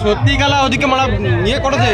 সত্যি গেলা ওদিকে মারা ইয়ে করেছে।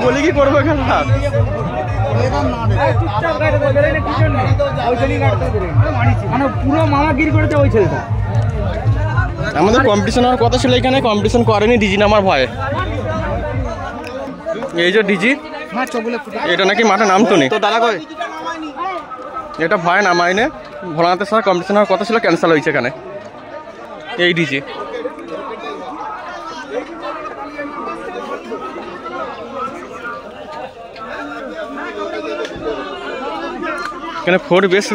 বলি কি করবো খেলা পুরো মামাগিরি করেছে ওই ছেলেটা। আমাদের কম্পিটিশন হওয়ার কথা ছিল, এখানে কম্পিটিশন করেনি ডিজি নামার ভয়ে। এই যে ডিজি এটা নাকি মাঠে নামতো নি, এটা ভয় নামাইনে। ভোলানাথের সাথে কম্পিটিশন হওয়ার কথা ছিল, ক্যান্সেল হয়েছে এখানে এই ডিজি। এখানে 4 বেস